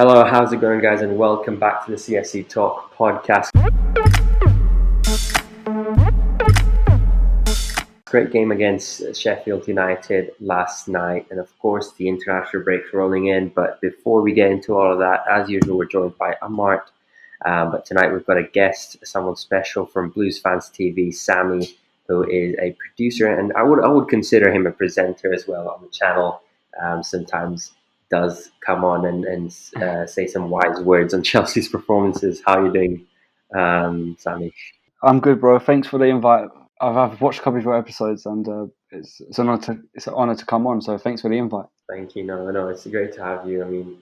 Hello, how's it going, guys, and welcome back to the CFCTALK podcast. Great game against Sheffield United last night, and of course the international break's rolling in. But before we get into all of that, as usual, we're joined by Amart. But tonight we've got a guest, someone special from BLUESFANSTV, Sami, who is a producer, and I would consider him a presenter as well on the channel. Sometimes does come on and say some wise words on Chelsea's performances. How are you doing, Sami? I'm good, bro. Thanks for the invite. I've watched a couple of your episodes, and it's an honor to come on. So thanks for the invite. Thank you. No, it's great to have you. I mean,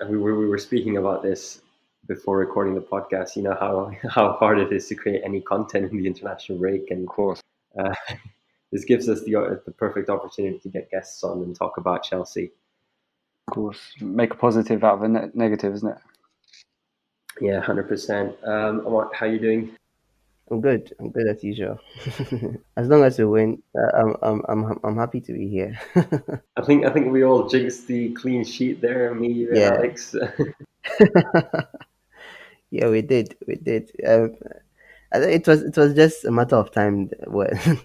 we were speaking about this before recording the podcast. You know how hard it is to create any content in the international break, and Of course, this gives us the perfect opportunity to get guests on and talk about Chelsea. of course. Make a positive out of a negative, isn't it? Yeah, 100%. How are you doing? I'm good. I'm good as usual. As long as we win, I'm happy to be here. I think we all jinxed the clean sheet there, me, you, and Yeah. Alex. Yeah, we did. I think it was just a matter of time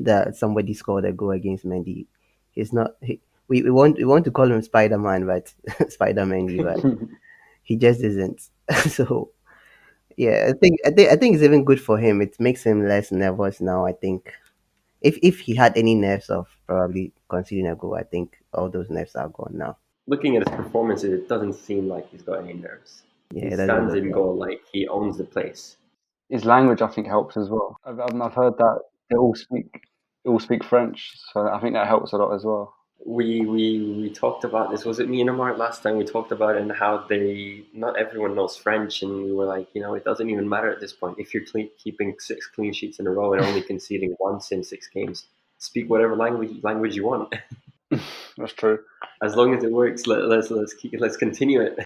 that somebody scored a goal against Mendy. He's not. We want to call him Spider-Man, but Spider-Man, but he just isn't. So yeah, I think it's even good for him. It makes him less nervous now. I think if he had any nerves of probably conceding a goal, I think all those nerves are gone now. Looking at his performances, it doesn't seem like he's got any nerves. Yeah, He it doesn't stands look in like. goal like he owns the place. His language, I think, helps as well. I've heard that they all speak French, so I think that helps a lot as well. We talked about this. Was it me and Amart last time? We talked about it and how not everyone knows French, and we were like, it doesn't even matter at this point. If you're keeping 6 clean sheets in a row and only conceding once in 6 games, speak whatever language you want. That's true. As long as it works, let's continue it.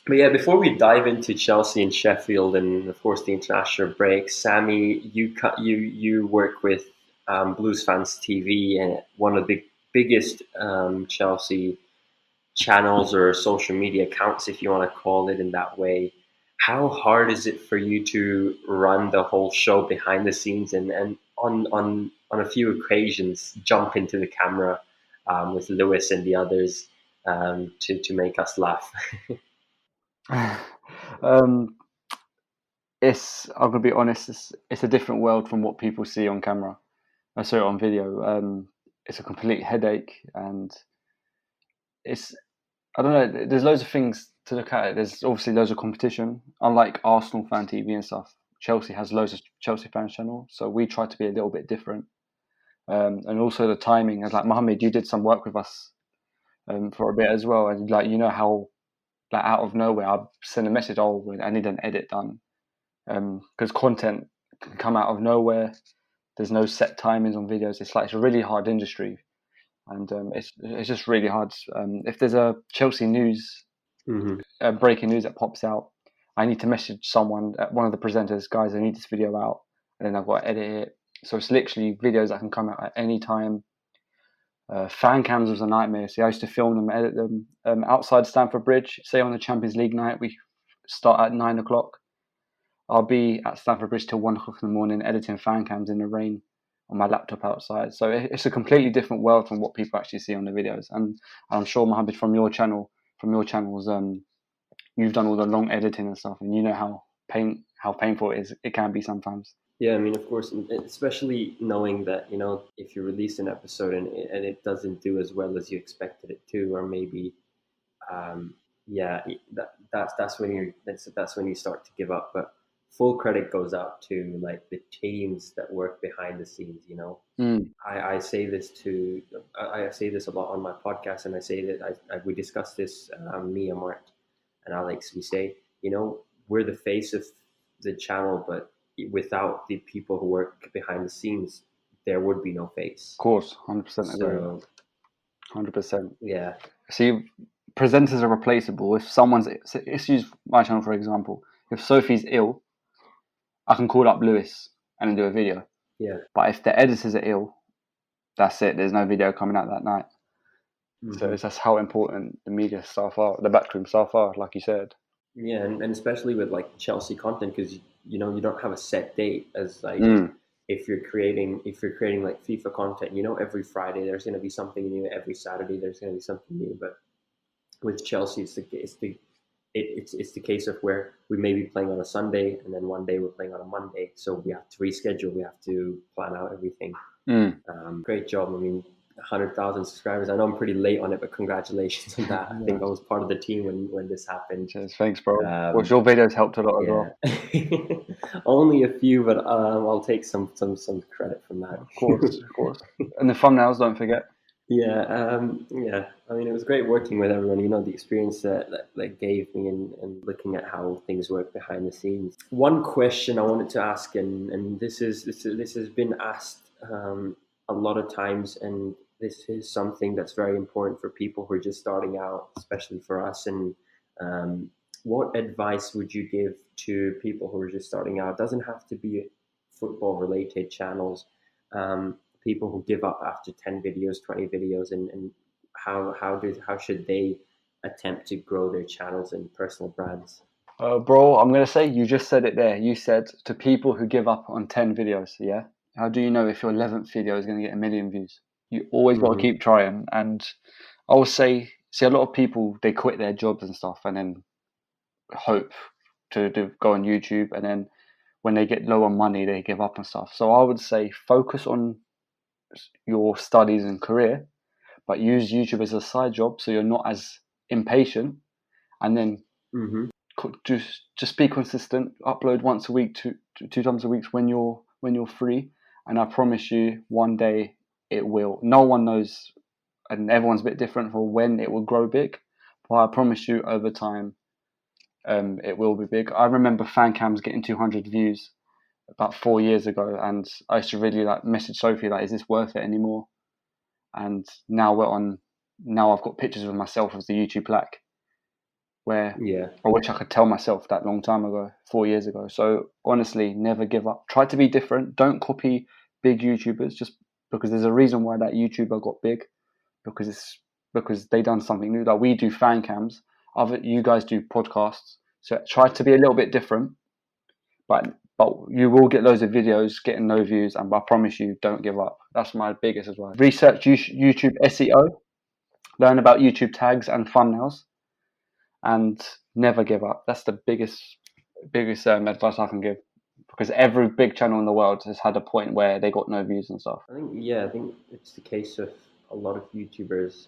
But yeah, before we dive into Chelsea and Sheffield, and of course the international break, Sami, you work with BLUESFANSTV, and one of the biggest Chelsea channels or social media accounts, if you want to call it in that way. How hard is it for you to run the whole show behind the scenes, and on a few occasions jump into the camera with Lewis and the others to make us laugh? I'm gonna be honest. It's a different world from what people see on camera. I saw it on video. It's a complete headache, and I don't know. There's loads of things to look at. There's obviously loads of competition. Unlike Arsenal fan TV and stuff, Chelsea has loads of Chelsea fans channel, so we try to be a little bit different. And also the timing. As like Mohammad, you did some work with us for a bit as well, and how out of nowhere I send a message. Oh, I need an edit done, because content can come out of nowhere. There's no set timings on videos. It's a really hard industry. And it's just really hard. If there's a Chelsea news, breaking news that pops out, I need to message someone, one of the presenters, guys, I need this video out, and then I've got to edit it. So it's literally videos that can come out at any time. Fan cams was a nightmare. So I used to film them, edit them outside Stamford Bridge. Say on the Champions League night, we start at 9 o'clock. I'll be at Stamford Bridge till 1 o'clock in the morning, editing fan cams in the rain on my laptop outside. So it's a completely different world from what people actually see on the videos. And I'm sure, Mohammed, from your channels, you've done all the long editing and stuff, and you know how painful it can be sometimes. Yeah, I mean, of course, especially knowing that, if you release an episode and it doesn't do as well as you expected it to, or maybe, that's when you start to give up. But full credit goes out to the teams that work behind the scenes. I say this a lot on my podcast, and I say that we discuss this, me, Amart, and Alex. We say, we're the face of the channel, but without the people who work behind the scenes, there would be no face. Of course, 100% agree. 100%. Yeah. See, presenters are replaceable. If let's use my channel for example. If Sophie's ill, I can call up Lewis and do a video. Yeah. But if the editors are ill, that's it. There's no video coming out that night. So it's just how important the media staff are, the backroom staff are, like you said. Yeah, and especially with like Chelsea content, because you don't have a set date as like if you're creating like FIFA content, every Friday there's going to be something new, every Saturday there's going to be something new. But with Chelsea, it's the case of where we may be playing on a Sunday and then one day we're playing on a Monday, so we have to reschedule, we have to plan out everything. Great job. I mean, 100,000 subscribers. I know I'm pretty late on it, but congratulations on that. I think I was part of the team when this happened. Cheers, thanks, bro. Well, your videos helped a lot as well. Only a few, but I'll take some credit from that. Of course. And the thumbnails, don't forget. Yeah. I mean, it was great working with everyone. The experience that gave me and looking at how things work behind the scenes. One question I wanted to ask, and this has been asked a lot of times, and this is something that's very important for people who are just starting out, especially for us. And what advice would you give to people who are just starting out? It doesn't have to be football related channels. People who give up after 10 videos, 20 videos, and how should they attempt to grow their channels and personal brands? Bro, I'm going to say, you just said it there. You said to people who give up on 10 videos, yeah? How do you know if your 11th video is going to get 1 million views? You always got to keep trying. And I would say, a lot of people, they quit their jobs and stuff and then hope to go on YouTube. And then when they get low on money, they give up and stuff. So I would say focus on your studies and career, but use YouTube as a side job so you're not as impatient. And then just be consistent. Upload once a week, two times a week when you're free. And I promise you, one day it will. No one knows, and everyone's a bit different for when it will grow big. But I promise you, over time, it will be big. I remember fan cams getting 200 views about 4 years ago, and I used to really message Sophie is this worth it anymore? And now now I've got pictures of myself as the YouTube plaque, where I wish I could tell myself that long time ago, 4 years ago. So honestly, never give up. Try to be different. Don't copy big YouTubers just because there's a reason why that YouTuber got big, because they done something new. Like we do fan cams, you guys do podcasts. So try to be a little bit different, but you will get loads of videos getting no views, and I promise you, don't give up. That's my biggest advice. Research YouTube SEO, learn about YouTube tags and thumbnails, and never give up. That's the biggest advice I can give, because every big channel in the world has had a point where they got no views and stuff. I think it's the case of a lot of YouTubers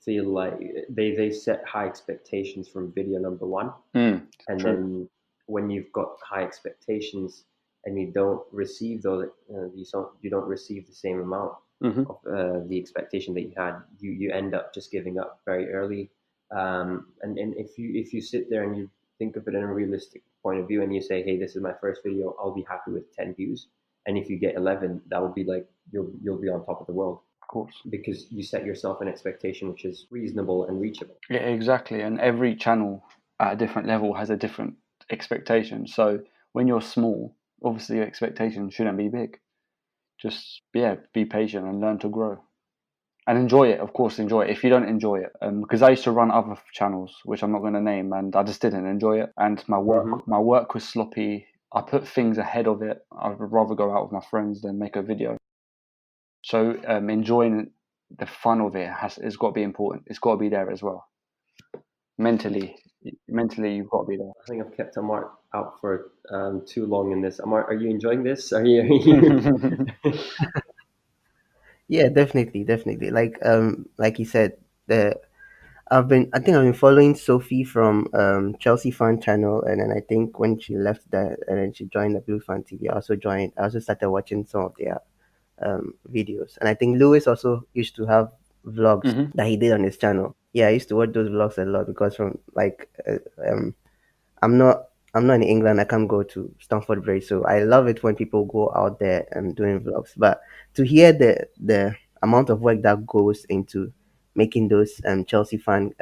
feel like they set high expectations from video number one, and then when you've got high expectations and you don't receive those, you don't receive the same amount of the expectation that you had. You end up just giving up very early. And if you sit there and you think of it in a realistic point of view and you say, hey, this is my first video, I'll be happy with 10 views. And if you get 11, that will be like you'll be on top of the world. Of course, because you set yourself an expectation which is reasonable and reachable. Yeah, exactly. And every channel at a different level has a different expectation. So when you're small, obviously your expectation shouldn't be big. Just be patient and learn to grow. And enjoy it, of course, enjoy it. If you don't enjoy it, because I used to run other channels, which I'm not going to name, and I just didn't enjoy it. And my work was sloppy. I put things ahead of it. I'd rather go out with my friends than make a video. So enjoying the fun of it it's got to be important. It's got to be there as well. Mentally, you've got to be there. I think I've kept Amart out for too long in this. Amart, are you enjoying this? Are you? Yeah, definitely. Like you said, I think I've been following Sophie from Chelsea Fan Channel, and then I think when she left that and then she joined the BLUESFANSTV, I also started watching some of their videos. And I think Lewis also used to have vlogs that he did on his channel. Yeah, I used to watch those vlogs a lot because I'm not in England. I can't go to Stamford Bridge, so I love it when people go out there and doing vlogs. But to hear the amount of work that goes into making those Chelsea fan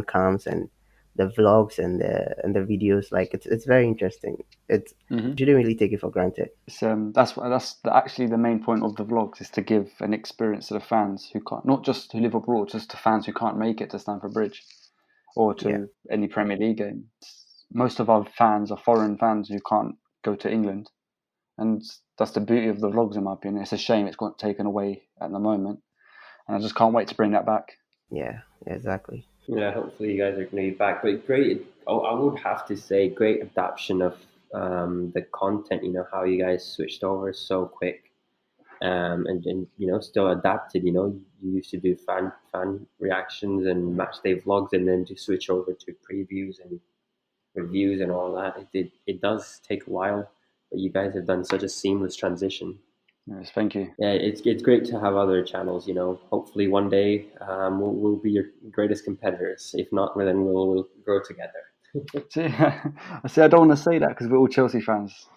cams and the vlogs and the videos. Like it's very interesting. It's Mm-hmm. You shouldn't really take it for granted. It's, actually the main point of the vlogs is to give an experience to the fans who can't, not just who live abroad, just to fans who can't make it to Stamford Bridge or to Yeah. any Premier League game. Most of our fans are foreign fans who can't go to England, and that's the beauty of the vlogs, in my opinion. It's a shame it's got taken away at the moment, and I just can't wait to bring that back. Yeah, exactly. Yeah, hopefully you guys are going to be back. But great, I would have to say, great adaptation of the content. You know how you guys switched over so quick, and you know still adapted. You know you used to do fan reactions and match day vlogs, and then to switch over to previews and reviews and all that. It does take a while, but you guys have done such a seamless transition. Yes, thank you. Yeah, it's great to have other channels. You know, hopefully one day we'll be your greatest competitors. If not, then we'll grow together. See, I don't want to say that because we're all Chelsea fans.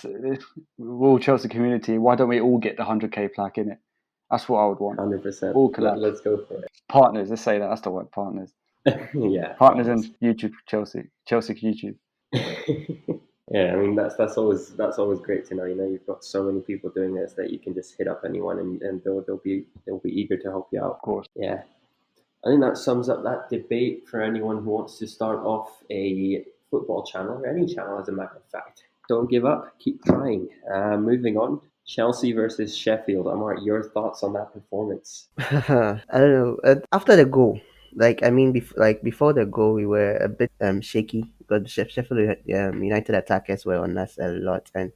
We're all Chelsea community. Why don't we all get the 100k plaque in it? That's what I would want. 100%. All collab. Let's go for Partners. Let's say that. That's the word. Partners. it. Yeah. Partners in YouTube. Chelsea YouTube. Yeah, I mean that's always great to know. You know, you've got so many people doing this that you can just hit up anyone and they'll be eager to help you out. Of course. Yeah, I think that sums up that debate for anyone who wants to start off a football channel or any channel, as a matter of fact. Don't give up. Keep trying. Moving on. Chelsea versus Sheffield. Amart, your thoughts on that performance? I don't know. After the goal, like I mean, before the goal, we were a bit shaky because Sheffield United attackers were on us a lot, and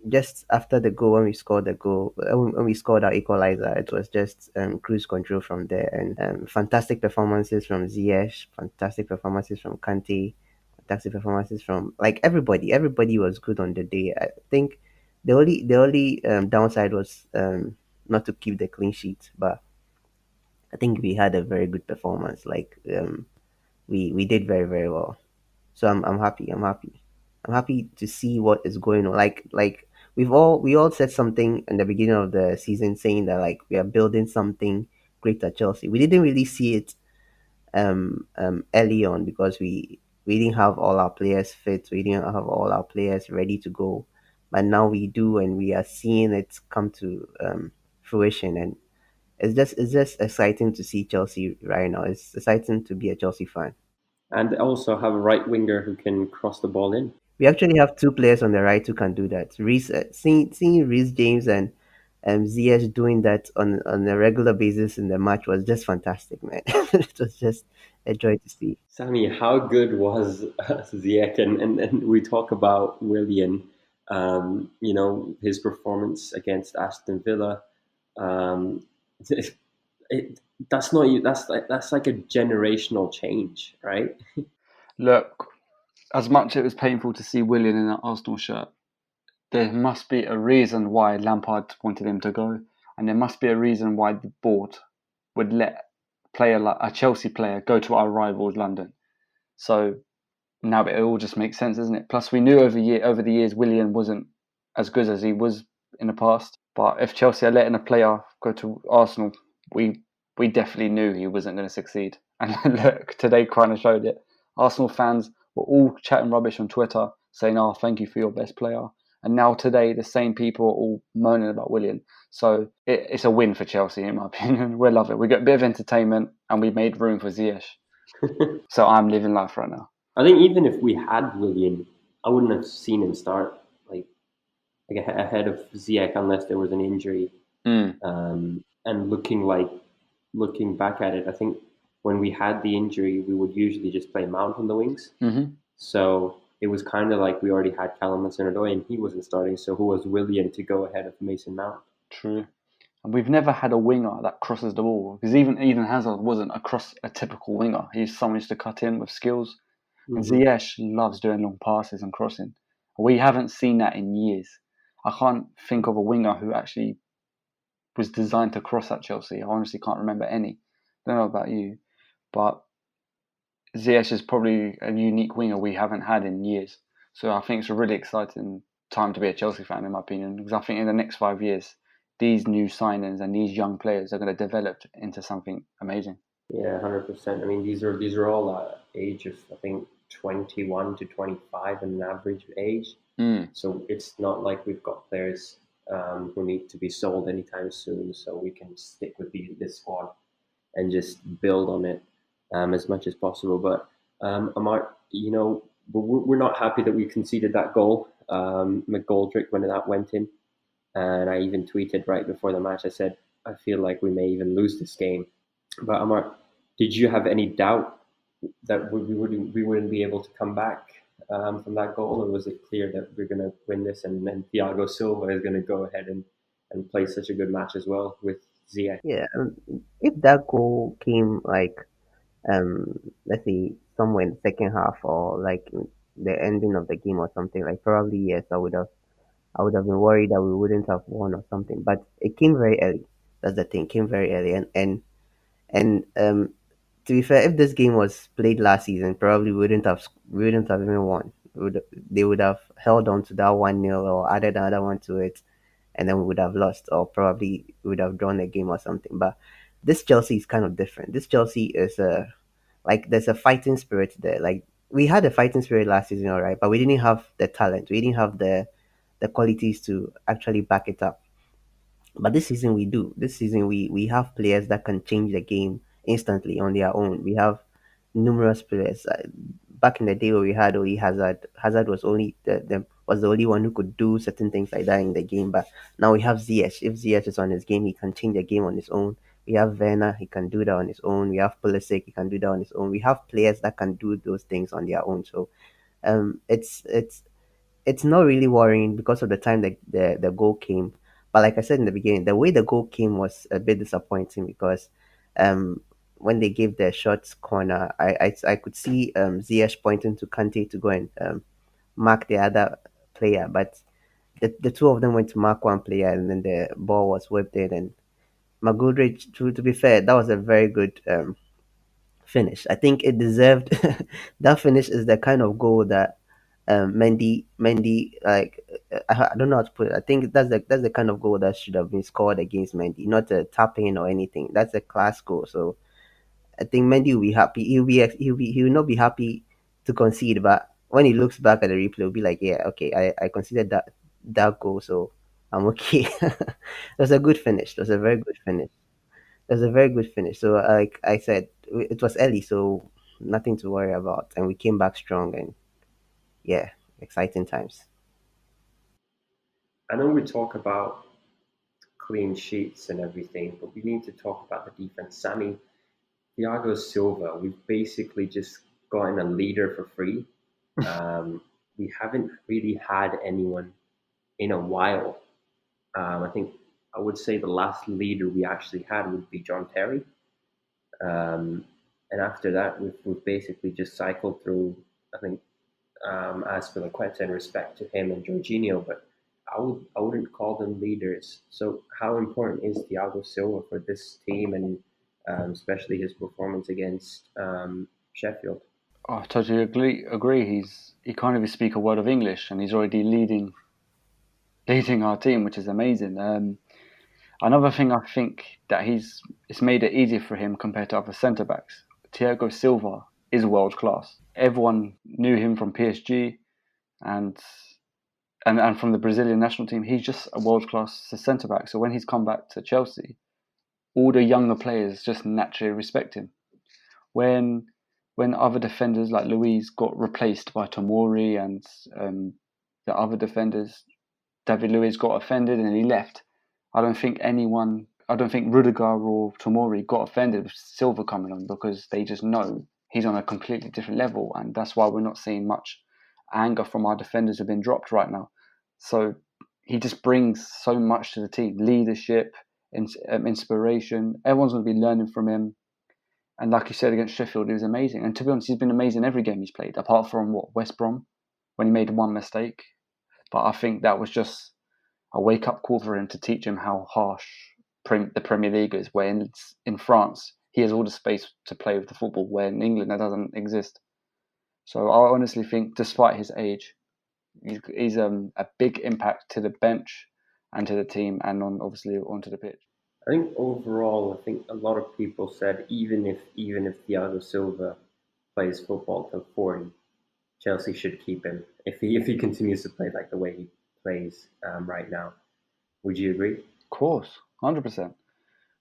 just after the goal, when we scored the goal, when we scored our equalizer, it was just cruise control from there, and fantastic performances from Ziyech, fantastic performances from Kante, fantastic performances from like everybody. Everybody was good on the day. I think the only downside was not to keep the clean sheet, but I think we had a very good performance. Like we did very very well. So I'm happy. I'm happy. I'm happy to see what is going on. Like we all said something in the beginning of the season saying that like we are building something great at Chelsea. We didn't really see it early on because we didn't have all our players fit. We didn't have all our players ready to go. But now we do, and we are seeing it come to fruition. And it's just exciting to see Chelsea right now. It's exciting to be a Chelsea fan. And also have a right winger who can cross the ball in. We actually have two players on the right who can do that. Seeing Reece James and Ziyech doing that on a regular basis in the match was just fantastic, man. It was just a joy to see. Sami, how good was Ziyech? And we talk about Willian, you know, his performance against Aston Villa. Um, it, that's not you. That's like a generational change, right? Look, as much as it was painful to see Willian in that Arsenal shirt, there must be a reason why Lampard wanted him to go, and there must be a reason why the board would let a Chelsea player go to our rivals London. So now it all just makes sense, doesn't it? Plus, we knew over the years Willian wasn't as good as he was in the past. But if Chelsea are letting a player go to Arsenal, we definitely knew he wasn't going to succeed. And look, today kind of showed it. Arsenal fans were all chatting rubbish on Twitter, saying, "Oh, thank you for your best player." And now today, the same people are all moaning about Willian. So it's a win for Chelsea, in my opinion. We love it. We got a bit of entertainment, and we made room for Ziyech. So I'm living life right now. I think even if we had Willian, I wouldn't have seen him start like ahead of Ziyech unless there was an injury. And looking back at it, I think when we had the injury, we would usually just play Mount on the wings. Mm-hmm. So it was kind of like we already had Callum Hudson-Odoi and he wasn't starting. So who was Willian to go ahead of Mason Mount? True. And we've never had a winger that crosses the ball, because even Hazard wasn't a typical winger. He's someone who used to cut in with skills. And Ziyech loves doing long passes and crossing. We haven't seen that in years. I can't think of a winger who actually was designed to cross at Chelsea. I honestly can't remember any. I don't know about you, but Ziyech is probably a unique winger we haven't had in years. So I think it's a really exciting time to be a Chelsea fan, in my opinion, because I think in the next 5 years, these new signings and these young players are going to develop into something amazing. Yeah, 100%. I mean, these are all age of, I think, 21 to 25 in an average age. So it's not like we've got players who need to be sold anytime soon. So we can stick with this squad and just build on it as much as possible. But Amart, we're not happy that we conceded that goal, McGoldrick, when that went in. And I even tweeted right before the match. I said I feel like we may even lose this game. But Amart, did you have any doubt that we wouldn't be able to come back from that goal, or was it clear that we're going to win this, and then Thiago Silva is going to go ahead and play such a good match as well with Ziyech? Yeah, if that goal came like let's say somewhere in the second half or like in the ending of the game or something, like probably yes, I would have been worried that we wouldn't have won or something. But it came very early. That's the thing. It came very early, and to be fair, if this game was played last season, probably we wouldn't have even won. They would have held on to that 1-0 or added another one to it, and then we would have lost, or probably we would have drawn the game or something. But this Chelsea is kind of different. This Chelsea is like there's a fighting spirit there. Like we had a fighting spirit last season, all right, but we didn't have the talent. We didn't have the qualities to actually back it up. But this season we do. This season we have players that can change the game instantly on their own. We have numerous players. Back in the day where we had only Hazard, Hazard was only the only one who could do certain things like that in the game. But now we have Ziyech. If Ziyech is on his game, he can change the game on his own. We have Werner, he can do that on his own. We have Pulisic, he can do that on his own. We have players that can do those things on their own. So it's not really worrying because of the time that the goal came. But like I said in the beginning, the way the goal came was a bit disappointing because um, when they gave the shots corner, I could see Ziyech pointing to Kante to go and mark the other player, but the two of them went to mark one player, and then the ball was whipped in. And McGoldrick, to be fair, that was a very good finish. I think it deserved that finish is the kind of goal that Mendy like I don't know how to put it. I think that's the kind of goal that should have been scored against Mendy, not a tap in or anything. That's a class goal. So I think Mendy will be happy. He will not be happy to concede, but when he looks back at the replay, he'll be like, yeah, okay, I considered that goal, so I'm okay. It was a good finish. It was a very good finish. It was a very good finish. So, like I said, it was early, so nothing to worry about, and we came back strong, and yeah, exciting times. I know we talk about clean sheets and everything, but we need to talk about the defense. Sami, Thiago Silva, we've basically just gotten a leader for free. We haven't really had anyone in a while. I think I would say the last leader we actually had would be John Terry. And after that, we've basically just cycled through, I think, Aspilicueta, in respect to him and Jorginho, but I wouldn't call them leaders. So how important is Thiago Silva for this team, and especially his performance against Sheffield? I totally agree. He can't even speak a word of English, and he's already leading our team, which is amazing. Another thing I think that it's made it easier for him compared to other centre backs. Thiago Silva is world class. Everyone knew him from PSG and from the Brazilian national team. He's just a world class centre back. So when he's come back to Chelsea, all the younger players just naturally respect him. When other defenders like Luiz got replaced by Tomori and the other defenders, David Luiz got offended and he left. I don't think Rudiger or Tomori got offended with Silva coming on, because they just know he's on a completely different level, and that's why we're not seeing much anger from our defenders who've been dropped right now. So he just brings so much to the team: leadership, inspiration. Everyone's going to be learning from him. And like you said, against Sheffield, he was amazing. And to be honest, he's been amazing every game he's played, apart from West Brom, when he made one mistake. But I think that was just a wake-up call for him to teach him how harsh the Premier League is, where in France, he has all the space to play with the football, where in England, that doesn't exist. So I honestly think, despite his age, he's a big impact to the bench and to the team, and obviously onto the pitch. I think overall, I think a lot of people said even if Thiago Silva plays football till 40, Chelsea should keep him if he continues to play like the way he plays right now. Would you agree? Of course, 100%.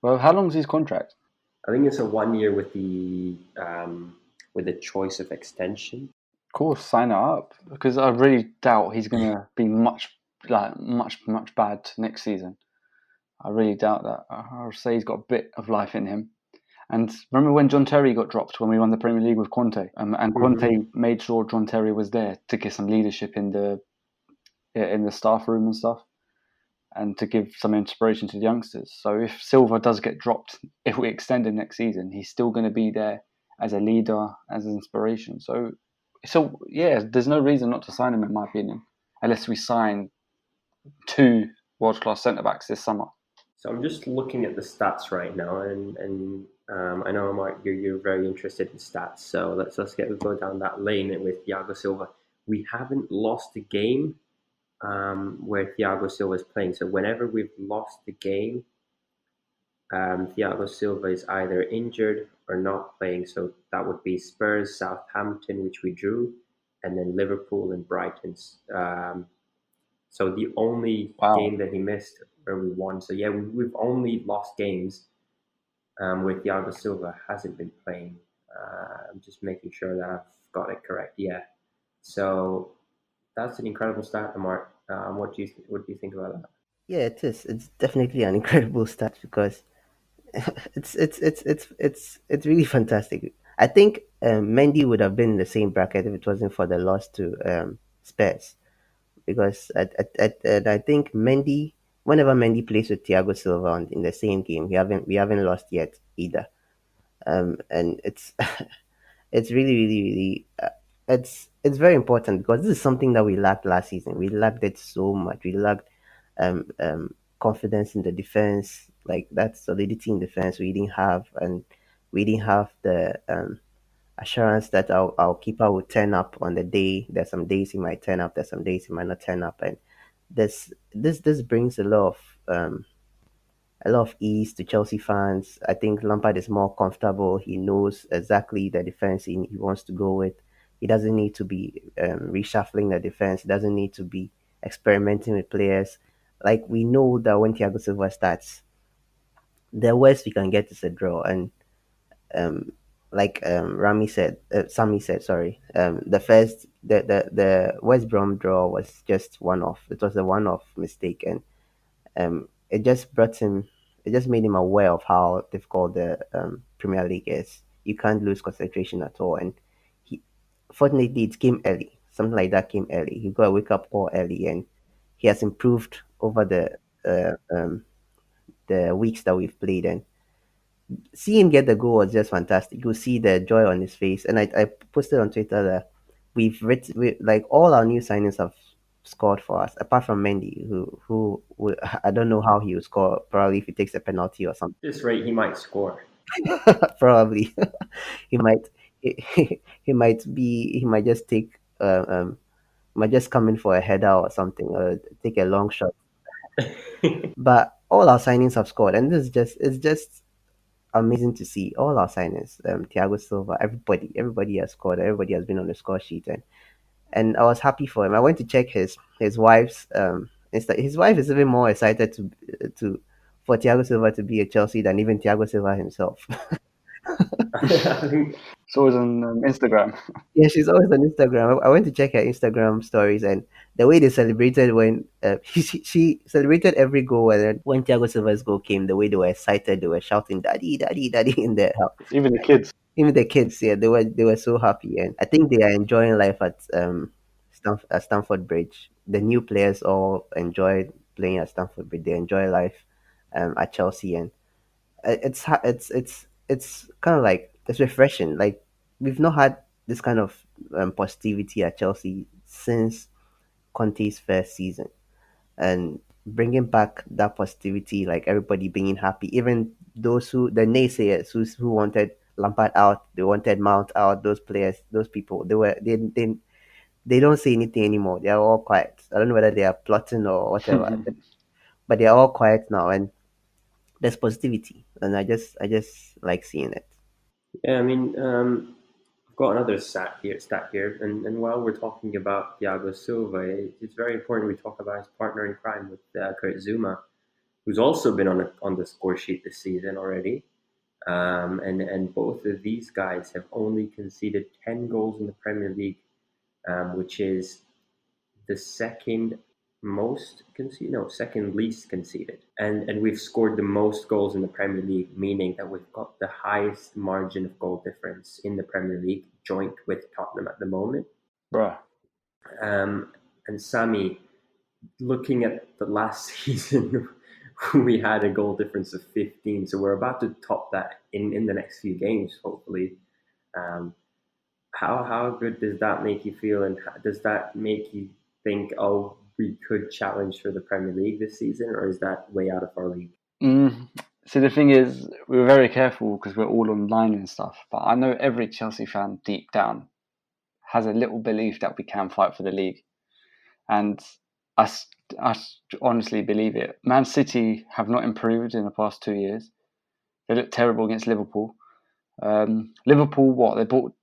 Well, how long is his contract? I think it's a 1 year with the choice of extension. Of course, sign it up, because I really doubt he's going to be much bad next season. I really doubt that. I'll say he's got a bit of life in him. And remember when John Terry got dropped when we won the Premier League with Conte, and Conte made sure John Terry was there to give some leadership in the staff room and stuff, and to give some inspiration to the youngsters. So if Silva does get dropped, if we extend him next season, he's still going to be there as a leader, as an inspiration. So yeah, there's no reason not to sign him, in my opinion, unless we sign 2 world-class centre-backs this summer. So I'm just looking at the stats right now, and I know Amart, you're very interested in stats. So let's go down that lane with Thiago Silva. We haven't lost a game where Thiago Silva is playing. So whenever we've lost the game, Thiago Silva is either injured or not playing. So that would be Spurs, Southampton, which we drew, and then Liverpool and Brighton. So the only game that he missed where we won. So yeah, we've only lost games where Thiago Silva hasn't been playing. I'm just making sure that I've got it correct. Yeah. So that's an incredible stat, Amart. What do you think about that? Yeah, it is. It's definitely an incredible stat because it's really fantastic. I think Mendy would have been in the same bracket if it wasn't for the loss to Spurs, because I think Mendy, whenever Mendy plays with Thiago Silva in the same game, we haven't lost yet either. And it's it's really it's very important because this is something that we lacked last season. We lacked it so much. We lacked confidence in the defense, like that solidity in defense we didn't have, and we didn't have the assurance that our keeper will turn up on the day. There's some days he might turn up, there's some days he might not turn up, and this brings a lot of ease to Chelsea fans. I think Lampard is more comfortable. He knows exactly the defense he wants to go with. He doesn't need to be reshuffling the defense. He doesn't need to be experimenting with players. Like, we know that when Thiago Silva starts, the worst we can get is a draw. And like Sami said, sorry, the West Brom draw was just one off. It was a one off mistake, and it just made him aware of how difficult the Premier League is. You can't lose concentration at all, and fortunately it came early. Something like that came early. He got a wake up call early, and he has improved over the weeks that we've played. And see him get the goal was just fantastic. You see the joy on his face, and I posted on Twitter that like all our new signings have scored for us, apart from Mendy, who I don't know how he will score. Probably if he takes a penalty or something. At this rate, he might score. Probably he might he might just take might just come in for a header or something, or take a long shot. But all our signings have scored, and it's just amazing to see all our signings. Thiago Silva, everybody has scored. Everybody has been on the score sheet, and I was happy for him. I went to check his wife's his wife is even more excited to for Thiago Silva to be at Chelsea than even Thiago Silva himself. It's always on Instagram. Yeah, she's always on Instagram. I went to check her Instagram stories, and the way they celebrated when she celebrated every goal, and then when Thiago Silva's goal came, the way they were excited, they were shouting "Daddy, Daddy, Daddy" in their house. Even the kids. Even the kids, yeah, they were so happy, and I think they are enjoying life at Stamford Bridge. The new players all enjoy playing at Stamford Bridge. They enjoy life at Chelsea, and it's kind of like it's refreshing. Like, we've not had this kind of positivity at Chelsea since Conte's first season, and bringing back that positivity, like everybody being happy, even the naysayers who wanted Lampard out, they wanted Mount out, those players, those people, they don't say anything anymore. They are all quiet. I don't know whether they are plotting or whatever, but they are all quiet now, and there's positivity, and I just like seeing it. Yeah, I mean, I've got another stat here, and while we're talking about Thiago Silva, it's very important we talk about his partner in crime with Kurt Zuma, who's also been on the score sheet this season already. And both of these guys have only conceded 10 goals in the Premier League, which is the second least conceded. And we've scored the most goals in the Premier League, meaning that we've got the highest margin of goal difference in the Premier League, joint with Tottenham at the moment. Bruh. And Sami, looking at the last season, we had a goal difference of 15, so we're about to top that in the next few games, hopefully. How good does that make you feel, and does that make you think, oh, we could challenge for the Premier League this season, or is that way out of our league? So the thing is, we were very careful because we're all online and stuff, but I know every Chelsea fan deep down has a little belief that we can fight for the league. And I honestly believe it. Man City have not improved in the past 2 years. They looked terrible against Liverpool. Liverpool, they bought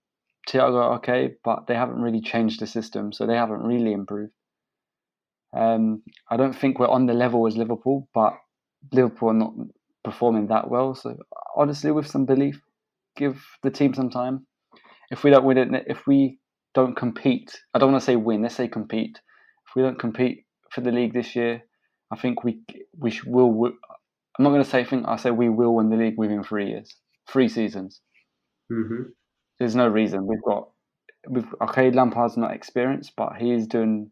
Thiago, okay, but they haven't really changed the system, so they haven't really improved. I don't think we're on the level as Liverpool, but Liverpool are not performing that well. So honestly, with some belief, give the team some time. If we don't win it, if we don't compete, I don't want to say win, let's say compete. If we don't compete for the league this year, I think we will. I'm not going to say I say we will win the league within 3 years, 3 seasons. Mm-hmm. There's no reason. Okay, Lampard's not experienced, but he is doing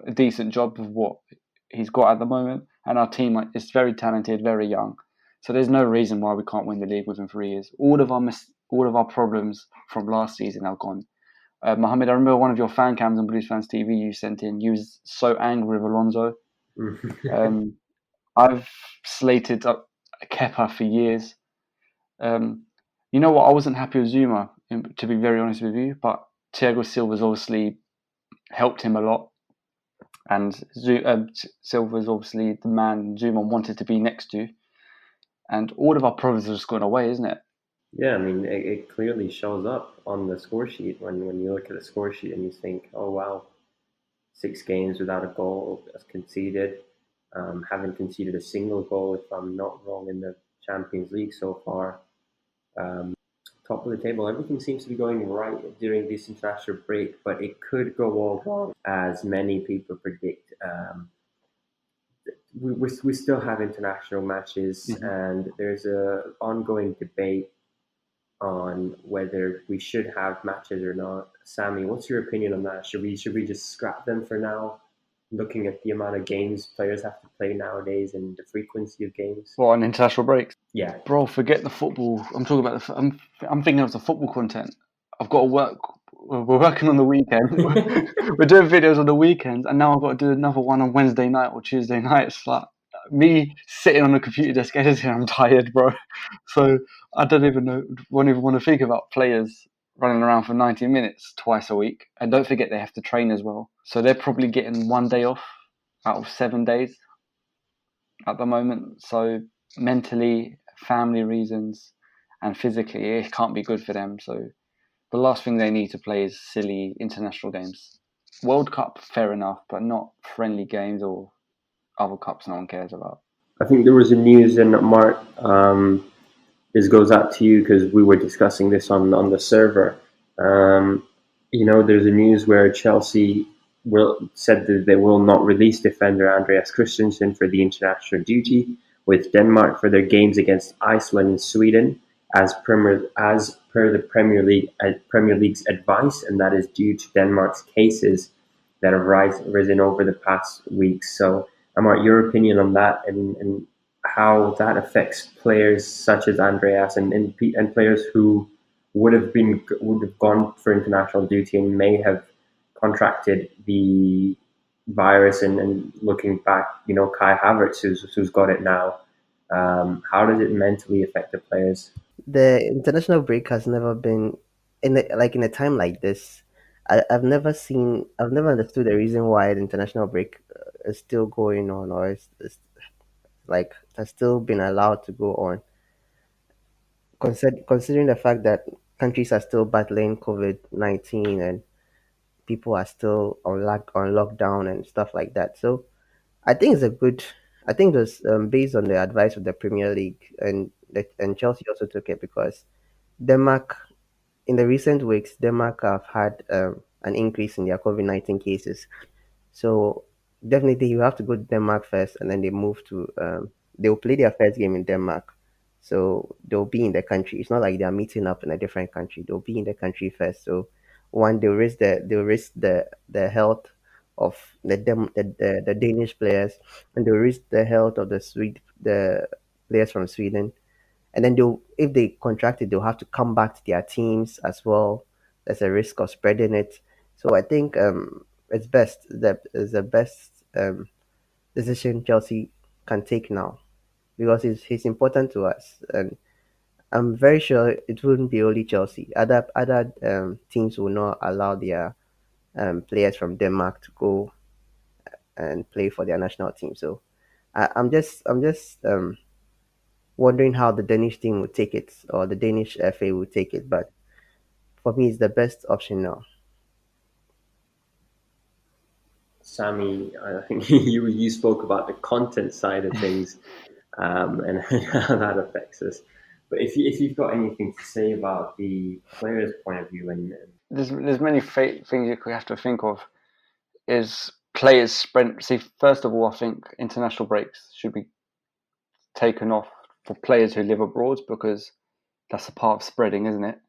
a decent job of what he's got at the moment, and our team is very talented, very young. So there's no reason why we can't win the league within 3 years. All of our problems from last season are gone. Mohammed, I remember one of your fan cams on Blues Fans TV you sent in. You was so angry with Alonso. I've slated up Kepa for years. You know what? I wasn't happy with Zuma, to be very honest with you, but Thiago Silva's obviously helped him a lot. And Silva's obviously the man Zuma wanted to be next to. And all of our problems have just gone away, isn't it? Yeah, I mean, it clearly shows up on the score sheet when you look at the score sheet and you think, oh, wow, 6 games without a goal conceded. Haven't conceded a single goal, if I'm not wrong, in the Champions League so far. Top of the table, everything seems to be going right during this international break, but it could go all wrong, as many people predict. We still have international matches, and there's a ongoing debate on whether we should have matches or not. Sami, what's your opinion on that? Should we just scrap them for now? Looking at the amount of games players have to play nowadays and the frequency of games. What, on international breaks? Yeah, bro, forget the football. I'm talking about I'm thinking of the football content. I've got to work. We're working on the weekend. We're doing videos on the weekends, and now I've got to do another one on Wednesday night or Tuesday night. It's like me sitting on the computer desk editing. I'm tired, bro. So I don't even want to think about players running around for 90 minutes twice a week. And don't forget they have to train as well. So they're probably getting 1 day off out of 7 days at the moment. So mentally, family reasons, and physically, it can't be good for them. So the last thing they need to play is silly international games. World Cup, fair enough, but not friendly games or other cups no one cares about. I think there was a news in Amart. This goes out to you because we were discussing this on the server. There's a news where Chelsea said that they will not release defender Andreas Christensen for the international duty with Denmark for their games against Iceland and Sweden, as per the Premier League's advice, and that is due to Denmark's cases that have risen over the past weeks. So, Amart, your opinion on that and how that affects players such as Andreas and players who would have gone for international duty and may have contracted the virus, and looking back, Kai Havertz who's got it now. How does it mentally affect the players? The international break has never been in a time like this. I've never understood the reason why the international break is still going on, or is like has still been allowed to go on, considering the fact that countries are still battling COVID-19 and people are still on lockdown and stuff like that. So I think it's a good. I think it was based on the advice of the Premier League, and Chelsea also took it because Denmark, in the recent weeks, Denmark have had an increase in their COVID-19 cases. So definitely you have to go to Denmark first, and then they'll play their first game in Denmark. So they'll be in the country. It's not like they're meeting up in a different country. They'll be in the country first. So one, they'll risk the health of the Danish players, and they'll risk the health of the players from Sweden, and then they'll if they contract it, they'll have to come back to their teams as well. There's a risk of spreading it. So I think it's best that is the best decision Chelsea can take now, because he's important to us, and I'm very sure it wouldn't be only Chelsea. Other teams will not allow their players from Denmark to go and play for their national team. So I'm just wondering how the Danish team would take it, or the Danish FA would take it. But for me, it's the best option now. Sami, I think you spoke about the content side of things, and how that affects us. But if you've got anything to say about the players' point of view, and There's many things you have to think of. Is players sprint? See, first of all, I think international breaks should be taken off for players who live abroad, because that's a part of spreading, isn't it?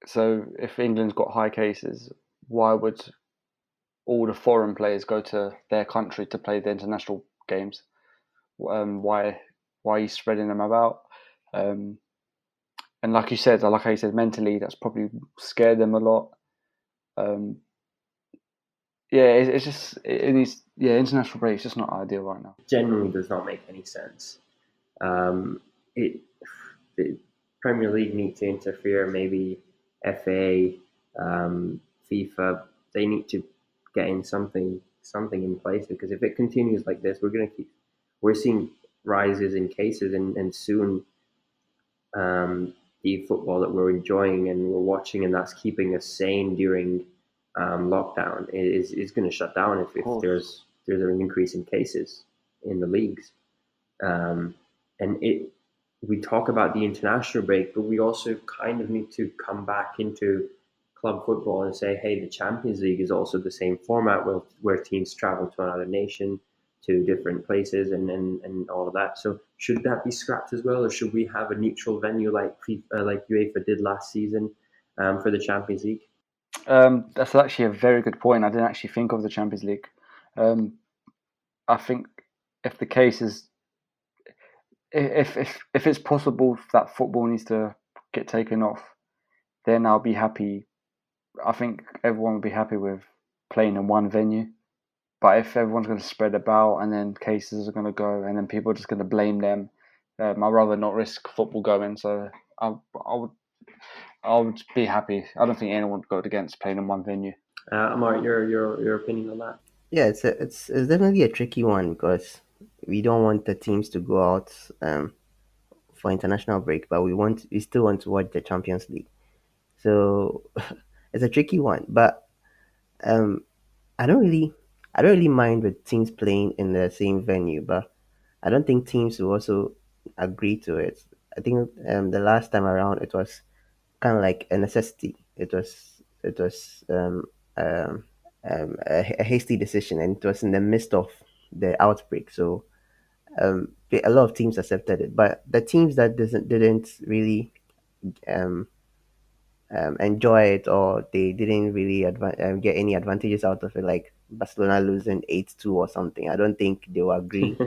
So if England's got high cases, why would all the foreign players go to their country to play the international games? Why are you spreading them about? And like you said, mentally, that's probably scared them a lot. It's just it needs. Yeah, international break is just not ideal right now. generally does not make any sense. It the Premier League need to interfere. Maybe FA, FIFA, they need to get in something in place, because if it continues like this, we're seeing rises in cases, and soon the football that we're enjoying and we're watching, and that's keeping us sane during lockdown, is going to shut down if there's an increase in cases in the leagues. And we talk about the international break, but we also kind of need to come back into club football and say, hey, the Champions League is also the same format where teams travel to another nation, to different places, and all of that. So should that be scrapped as well, or should we have a neutral venue like UEFA did last season for the Champions League? That's actually a very good point. I didn't actually think of the Champions League. I think if the case is, if it's possible that football needs to get taken off, then I'll be happy. I think everyone will be happy with playing in one venue. But if everyone's going to spread about, and then cases are going to go, and then people are just going to blame them, I'd rather not risk football going. So I would be happy. I don't think anyone would go against playing in one venue. Amart, your opinion on that? Yeah, it's definitely a tricky one, because we don't want the teams to go out for international break, but we still want to watch the Champions League. So it's a tricky one, but um, I don't really I don't really mind with teams playing in the same venue, but I don't think teams will also agree to it. I think the last time around it was kind of like a necessity. It was a hasty decision, and it was in the midst of the outbreak. So a lot of teams accepted it, but the teams that didn't really um, enjoy it, or they didn't really get any advantages out of it, like Barcelona losing 8-2 or something, I don't think they will agree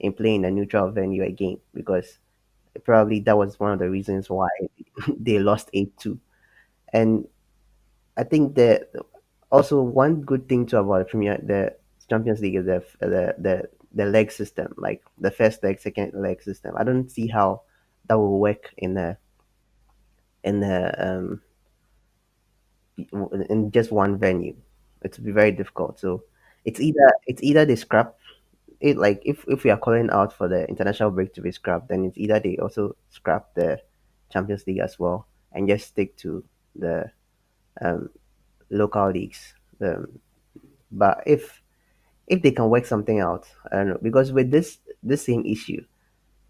in playing a neutral venue again, because probably that was one of the reasons why they lost 8-2. And I think that also one good thing to about the Champions League is the leg system, like the first leg, second leg system. I don't see how that will work in in just one venue. It would be very difficult. So it's either they scrap it like if we are calling out for the international break to be scrapped, then it's either they also scrap the Champions League as well and just stick to the um, local leagues. But if they can work something out, I don't know, because with this same issue,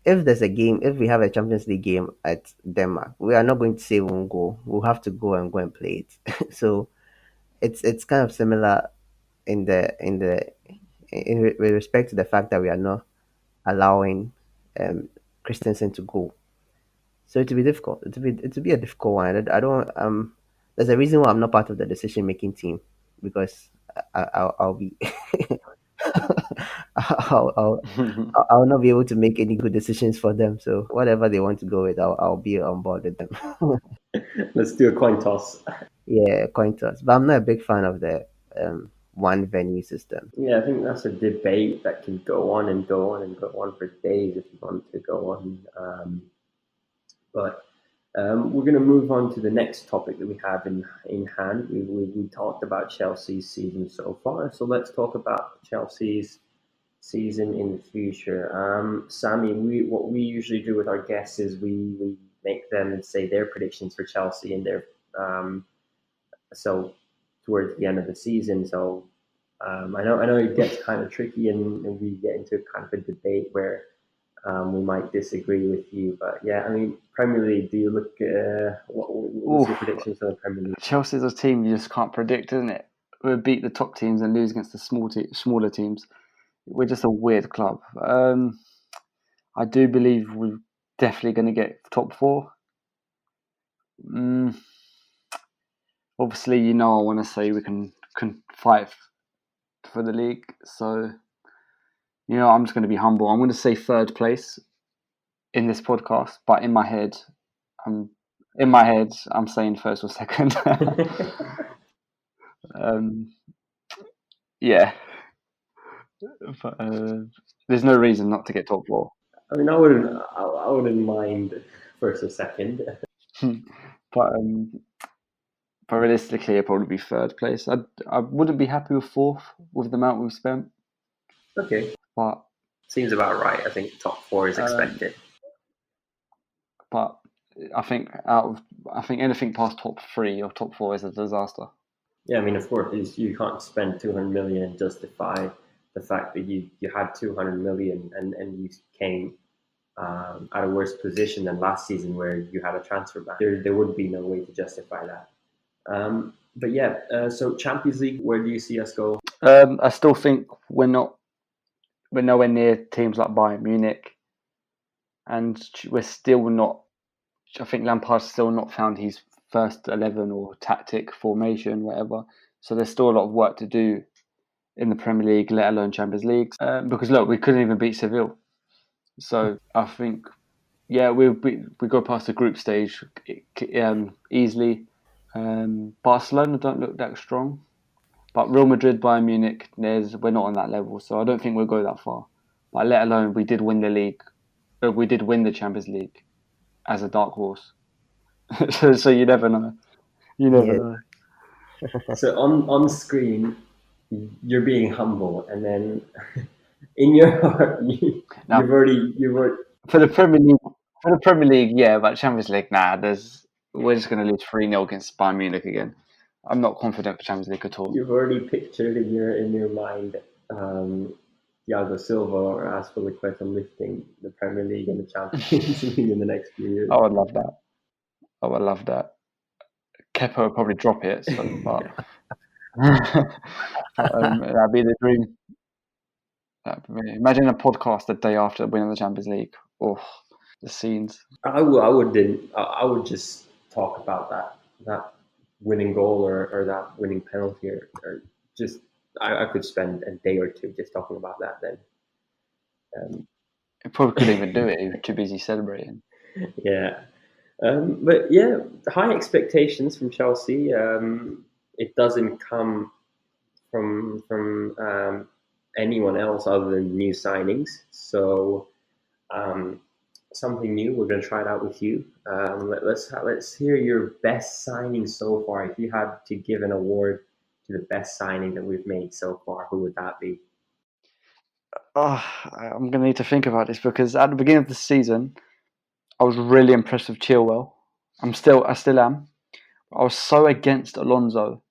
if there's a game, if we have a Champions League game at Denmark, we are not going to say we won't go. We'll have to go and play it. So it's kind of similar with respect to the fact that we are not allowing Christensen to go. So it'll be difficult. It'll be a difficult one. I don't. There's a reason why I'm not part of the decision making team because I'll be I'll, I'll I'll not be able to make any good decisions for them. So whatever they want to go with, I'll be on board with them. Let's do a coin toss. Yeah, coin toss. But I'm not a big fan of the one venue system. Yeah, I think that's a debate that can go on and go on and go on for days if you want to go on. But we're going to move on to the next topic that we have in hand. We talked about Chelsea's season so far, so let's talk about Chelsea's season in the future. Sami, what we usually do with our guests is we make them say their predictions for Chelsea and their so towards the end of the season. So I know it gets kind of tricky and we get into kind of a debate where we might disagree with you, but yeah, I mean, Premier League. Do you look? What's your predictions for the Premier League? Chelsea's a team you just can't predict, isn't it? We beat the top teams and lose against the smaller teams. We're just a weird club. I do believe we're definitely going to get top four. Obviously, I want to say we can fight for the league. So, I'm just going to be humble. I'm going to say third place in this podcast, but in my head, I'm saying first or second. Yeah, but there's no reason not to get top four. I mean, I wouldn't mind first or second. But realistically, it'd probably be third place. I wouldn't be happy with fourth with the amount we've spent. Okay, but seems about right. I think top four is expected. But I think anything past top three or top four is a disaster. Yeah, I mean, of course, you can't spend 200 million and justify the fact that you had 200 million and you came at a worse position than last season where you had a transfer ban. There would be no way to justify that. But yeah, so Champions League, where do you see us go? I still think we're nowhere near teams like Bayern Munich, and we're still not. I think Lampard's still not found his first 11 or tactic formation, whatever. So there's still a lot of work to do in the Premier League, let alone Champions League. Because look, we couldn't even beat Seville. So I think, yeah, we go past the group stage easily. Barcelona don't look that strong, but Real Madrid, Bayern Munich, we're not on that level. So I don't think we'll go that far. But let alone we did win the league, we did win the Champions League as a dark horse. so you never know. You never know. So on screen, you're being humble, and then in your heart, you've already for the Premier League. For the Premier League, yeah, but Champions League, we're just going to lose 3-0 against Bayern Munich again. I'm not confident for Champions League at all. You've already pictured in your mind Thiago Silva or Azpilicueta lifting the Premier League and the Champions League in the next few years. I would love that. Kepa would probably drop it, but that'd be the dream. Imagine a podcast the day after winning the Champions League. Oh, the scenes. I would just talk about that winning goal or that winning penalty or just I could spend a day or two just talking about that then. You probably couldn't even do it. You were too busy celebrating. Yeah. But yeah, high expectations from Chelsea. It doesn't come from anyone else other than new signings. So something new. We're going to try it out with you. Let's hear your best signing so far. If you had to give an award to the best signing that we've made so far, who would that be? I'm going to need to think about this, because at the beginning of the season, I was really impressed with Chilwell. I still am. I was so against Alonso.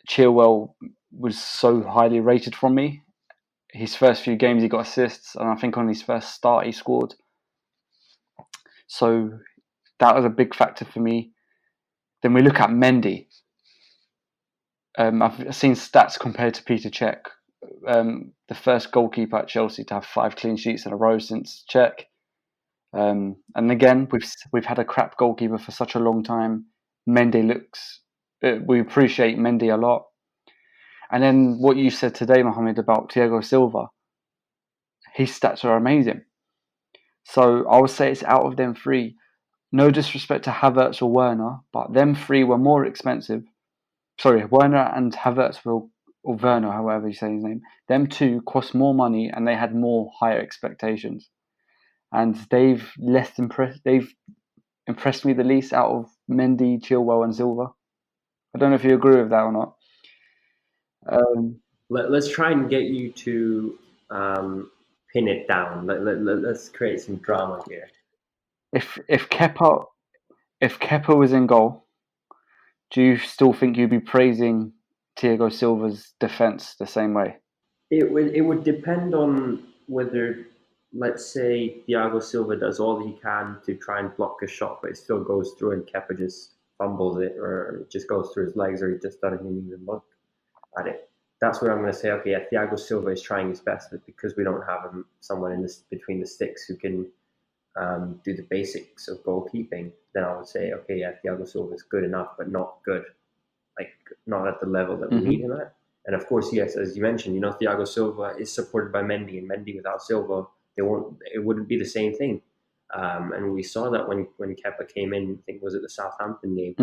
Chilwell was so highly rated from me. His first few games, he got assists, and I think on his first start, he scored. So that was a big factor for me. Then we look at Mendy. I've seen stats compared to Peter Cech. The first goalkeeper at Chelsea to have 5 clean sheets in a row since Cech. And again, we've had a crap goalkeeper for such a long time. Mendy looks. We appreciate Mendy a lot. And then what you said today, Mohammad, about Thiago Silva, his stats are amazing. So I would say it's out of them 3. No disrespect to Havertz or Werner, but them 3 were more expensive. Sorry, Werner and Havertz or Werner, however you say his name. Them 2 cost more money, and they had more higher expectations. And they've impressed me the least out of Mendy, Chilwell, and Silva. I don't know if you agree with that or not. Let's try and get you to pin it down. Let's create some drama here. If Kepa was in goal, do you still think you'd be praising Thiago Silva's defense the same way? It would depend on whether, let's say, Thiago Silva does all he can to try and block a shot, but it still goes through, and Kepa just fumbles it, or it just goes through his legs, or he just doesn't even look at it. That's where I'm going to say, okay, yeah, Thiago Silva is trying his best, but because we don't have someone in between the sticks who can do the basics of goalkeeping, then I would say, okay, yeah, Thiago Silva is good enough, but not good, like not at the level that we need him at. And of course, yes, as you mentioned, Thiago Silva is supported by Mendy, and Mendy without Silva, it wouldn't be the same thing. And we saw that when Kepa came in, I think was it the Southampton game.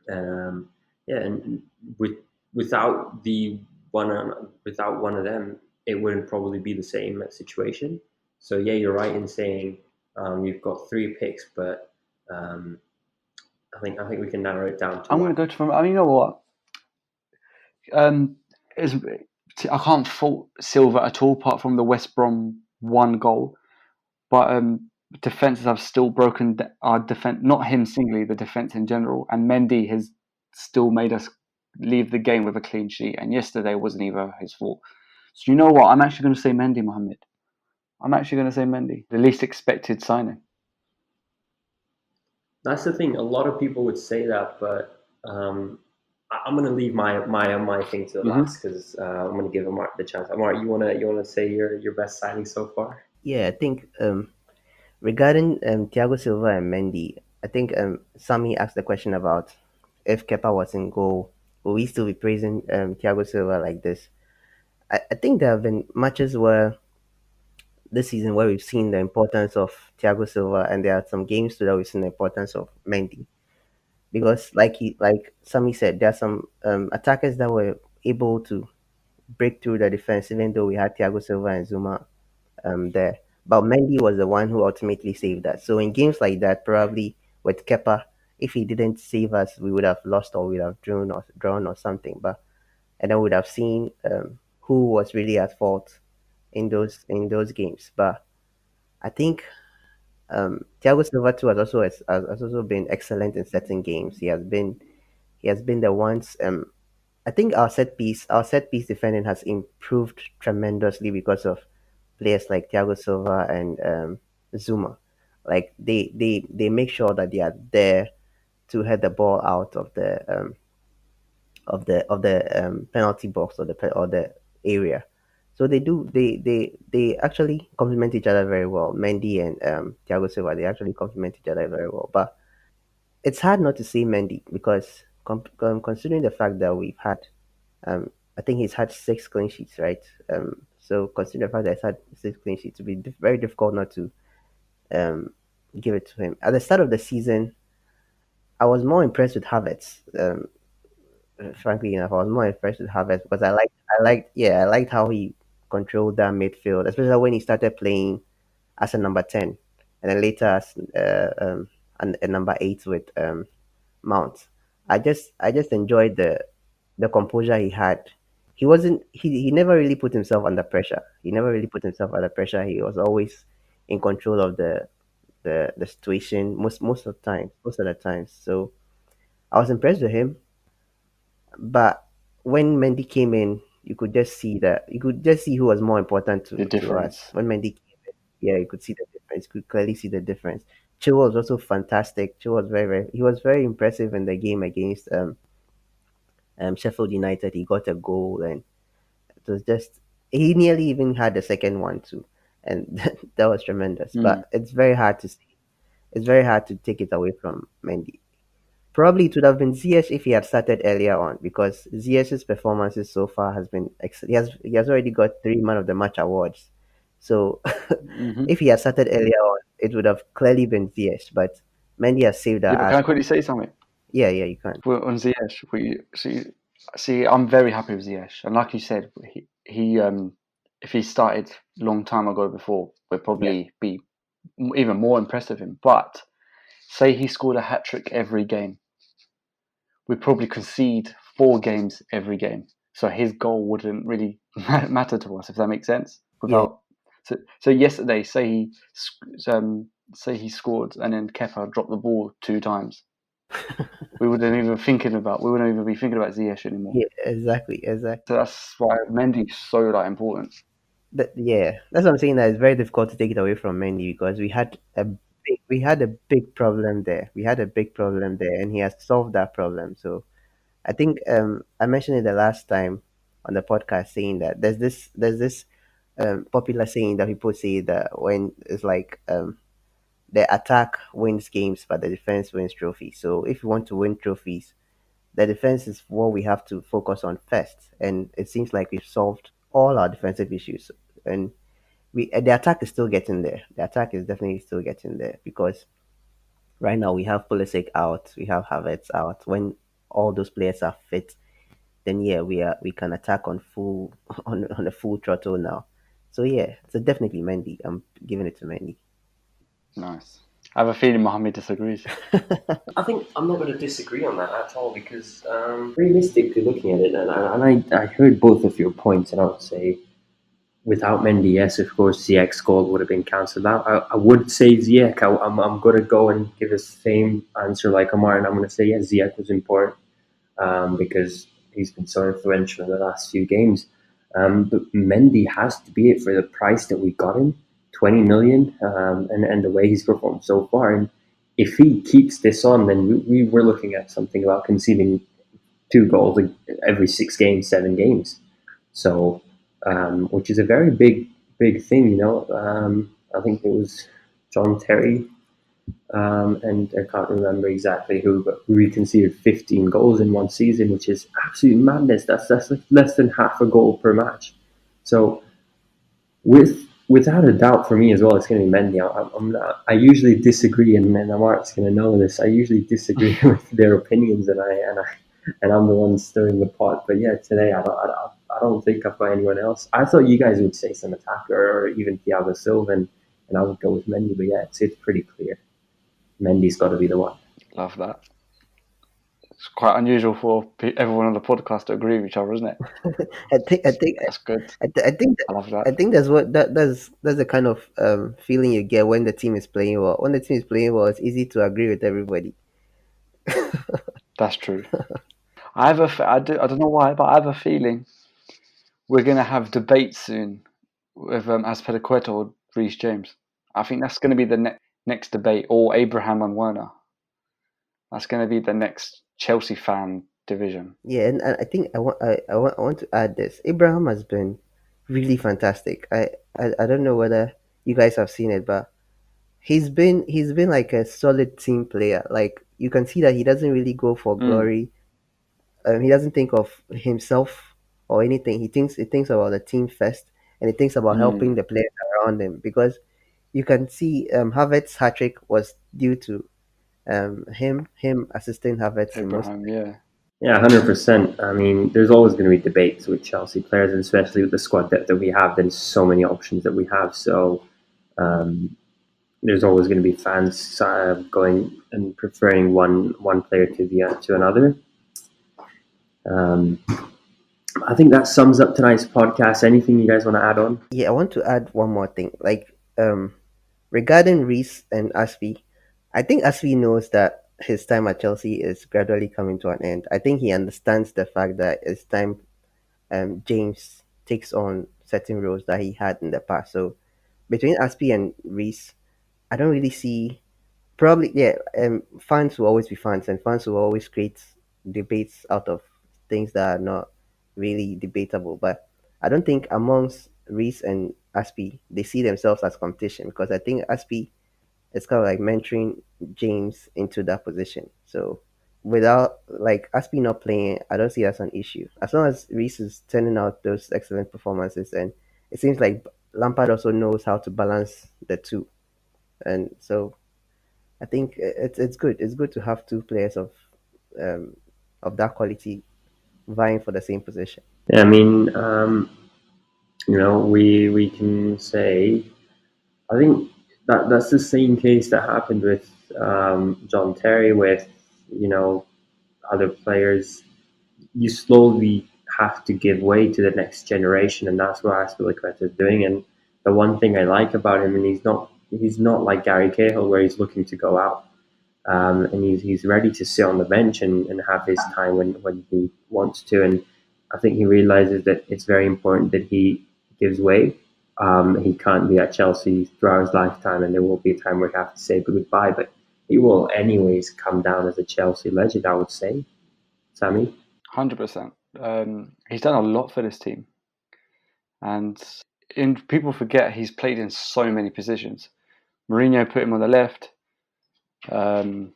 And without one of them, it wouldn't probably be the same situation. So yeah, you're right in saying you've got 3 picks, but I think we can narrow it down to. I'm going to go to. I mean, you know what? I can't fault Silva at all, apart from the West Brom 1 goal. But defenses have still broken our defense. Not him singly, the defense in general. And Mendy has still made us leave the game with a clean sheet. And yesterday wasn't even his fault. So you know what? I'm actually going to say Mendy, Mohammad. I'm actually going to say Mendy, the least expected signing. That's the thing. A lot of people would say that, but I'm going to leave my thing to the last, because I'm going to give Amart the chance. Amart, you want to say your best signing so far? Yeah, I think regarding Thiago Silva and Mendy, I think Sami asked the question about if Kepa was in goal, will we still be praising Thiago Silva like this? I think there have been matches where this season where we've seen the importance of Thiago Silva, and there are some games too that we've seen the importance of Mendy. Because like Sami said, there are some attackers that were able to break through the defense, even though we had Thiago Silva and Zuma there. But Mendy was the one who ultimately saved us. So in games like that, probably with Kepa, if he didn't save us, we would have lost, or we'd have drawn or something. And then we'd have seen who was really at fault in those games. But I think Thiago Silva too has also been excellent in certain games. He has been the ones. I think our set piece defending has improved tremendously because of players like Thiago Silva and Zuma. Like they make sure that they are there to head the ball out of the penalty box, or the area. So they actually complement each other very well. Mendy and Thiago Silva, they actually complement each other very well. But it's hard not to say Mendy, because considering the fact that we've had, I think he's had 6 clean sheets, right? So considering the fact that he's had 6 clean sheets, it would be very difficult not to give it to him. At the start of the season, I was more impressed with Havertz. Frankly enough, I was more impressed with Havertz because I liked how he controlled that midfield, especially when he started playing as a number 10, and then later as a number 8 with Mount. I just enjoyed the composure he had he never really put himself under pressure. He never really put himself under pressure. He was always in control of the situation most of the time. So I was impressed with him. But when Mendy came in, you could just see who was more important The to us. difference. When Mendy came in, yeah, you could see the difference. You could clearly see the difference. Chilwell was also fantastic. Chilwell was he was very impressive in the game against Sheffield United. He got a goal, and it was just he nearly even had a second one too, and that was tremendous. But it's very hard to see. It's very hard to take it away from Mendy. Probably it would have been Ziyech if he had started earlier on, because Ziyech's performances so far has been he has already got 3 Man of the Match awards. So Mm-hmm. if he had started earlier on, it would have clearly been Ziyech. But Mendy has saved our Yeah, but ass. can I quickly say something? Yeah, you can. On Ziyech, see, I'm very happy with Ziyech, and like you said, he if he started a long time ago before, we'd probably be even more impressed with him. But say he scored a hat trick every game, we'd probably concede 4 games every game. So his goal wouldn't really matter to us, if that makes sense. Without so yesterday, say he scored and then Kepa dropped the ball 2 times. We wouldn't even be thinking about Ziyech anymore. Yeah, exactly. So that's why Mendy's so important. That's what I'm saying. That it's very difficult to take it away from Mendy, because we had a big problem there. We had a big problem there, and he has solved that problem. So I think I mentioned it the last time on the podcast, saying that there's this popular saying that people say that when it's like the attack wins games, but the defense wins trophies. So if you want to win trophies, the defense is what we have to focus on first. And it seems like we've solved all our defensive issues, and the attack is still getting there. The attack is definitely still getting there, because right now we have Pulisic out, we have Havertz out. When all those players are fit, then yeah, we can attack on full on a full throttle now. So yeah, so definitely Mendy. I'm giving it to Mendy. Nice. I have a feeling Mohammed disagrees. I think I'm not going to disagree on that at all, because realistically looking at it, and I heard both of your points, and I would say without Mendy, yes, of course, Ziyech's goal would have been cancelled out. I would say Ziyech. I'm going to go and give the same answer like Amart, and I'm going to say, yeah, Ziyech was important because he's been so influential in the last few games. But Mendy has to be it for the price that we got him, 20 million, and the way he's performed so far. And if he keeps this on, then we were looking at something about conceding 2 goals every 6 games, 7 games. So, which is a very big thing, you know. I think it was John Terry, and I can't remember exactly who, but we conceded 15 goals in one season, which is absolute madness. That's like less than half a goal per match. So, without a doubt, for me as well, it's going to be Mendy. I usually disagree, and Amart's going to know this. I usually disagree with their opinions, and I'm the one stirring the pot. But yeah, today I don't think I've got anyone else. I thought you guys would say some attacker or even Thiago Silva, and I would go with Mendy. But yeah, it's pretty clear. Mendy's got to be the one. Love that. It's quite unusual for everyone on the podcast to agree with each other, isn't it? I think That's good. I think I love that. I think that's the kind of feeling you get when the team is playing well. When the team is playing well, it's easy to agree with everybody. That's true. I don't know why, but I have a feeling we're going to have debates soon with Azpilicueta or Reece James. I think that's going to be the next debate, or Abraham and Werner. That's going to be the next Chelsea fan division. Yeah, and I think I want to add this. Abraham has been really fantastic. I don't know whether you guys have seen it, but he's been like a solid team player. Like, you can see that he doesn't really go for glory. He doesn't think of himself or anything. He thinks about the team first, and he thinks about helping the players around him, because you can see Havertz's hat trick was due to him assisting Havertz in most. Abraham, yeah. Yeah, 100%. I mean, there's always going to be debates with Chelsea players, and especially with the squad depth that we have. There's so many options that we have. So there's always going to be fans going and preferring one player to another. I think that sums up tonight's podcast. Anything you guys want to add on? Yeah, I want to add one more thing. Regarding Reece and Ashby, I think Ashby knows that his time at Chelsea is gradually coming to an end. I think he understands the fact that it's time James takes on certain roles that he had in the past. So between Ashby and Reece, I don't really see. Probably, yeah. Fans will always be fans, and fans will always create debates out of things that are not really debatable. But I don't think amongst Reece and Aspie they see themselves as competition, because I think Aspie is kind of like mentoring James into that position. So without like Aspie not playing, I don't see that's an issue. As long as Reece is turning out those excellent performances, and it seems like Lampard also knows how to balance the two, and so I think it's good. It's good to have two players of that quality vying for the same position. Yeah, I mean, we can say, I think that's the same case that happened with John Terry, with other players. You slowly have to give way to the next generation, and that's what Aspilicueta is doing. And the one thing I like about him, and he's not like Gary Cahill, where he's looking to go out. And he's ready to sit on the bench and have his time when he wants to. And I think he realizes that it's very important that he gives way. He can't be at Chelsea throughout his lifetime, and there will be a time where he has to say goodbye. But he will anyways come down as a Chelsea legend, I would say. Sami? 100%. He's done a lot for this team. And people forget he's played in so many positions. Mourinho put him on the left. Then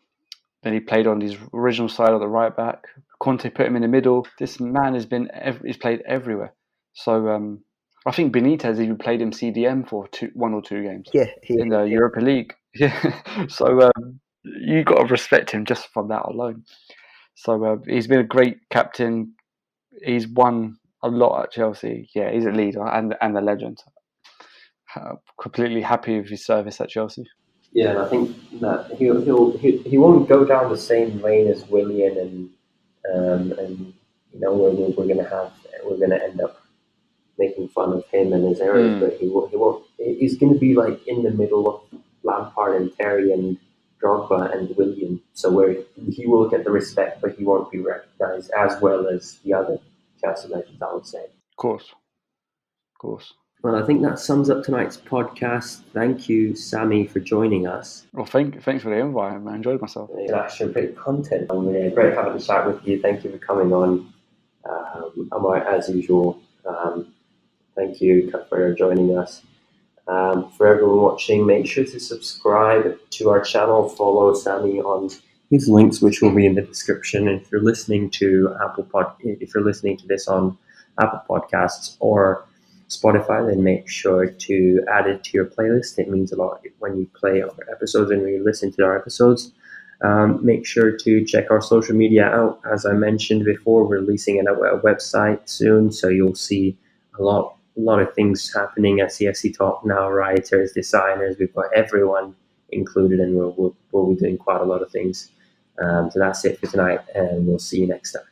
he played on his original side of the right back. Conte put him in the middle. This man he's played everywhere. So I think Benitez even played him CDM for 1 or 2 games in the Europa League. Yeah. So you got to respect him just from that alone. So he's been a great captain. He's won a lot at Chelsea. Yeah, he's a leader and a legend. Completely happy with his service at Chelsea. Yeah, and I think that he won't go down the same lane as Willian, and we're gonna end up making fun of him and his errors, but he won't. He's gonna be like in the middle of Lampard and Terry and Drogba and Willian, so where he will get the respect, but he won't be recognised as well as the other Chelsea legends, I would say. Of course. Well, I think that sums up tonight's podcast. Thank you, Sami, for joining us. Well, thanks for the invite. I enjoyed myself. It's actually great content. Great having a chat with you. Thank you for coming on. Amart, as usual. Thank you for joining us. For everyone watching, make sure to subscribe to our channel. Follow Sami on his links, which will be in the description. And if you're listening to this on Apple Podcasts or Spotify, then make sure to add it to your playlist. It means a lot when you play our episodes and when you listen to our episodes. Make sure to check our social media out. As I mentioned before, we're releasing a website soon, so you'll see a lot of things happening at CFCTALK now. Writers, designers, we've got everyone included, and we'll be doing quite a lot of things. So that's it for tonight, and we'll see you next time.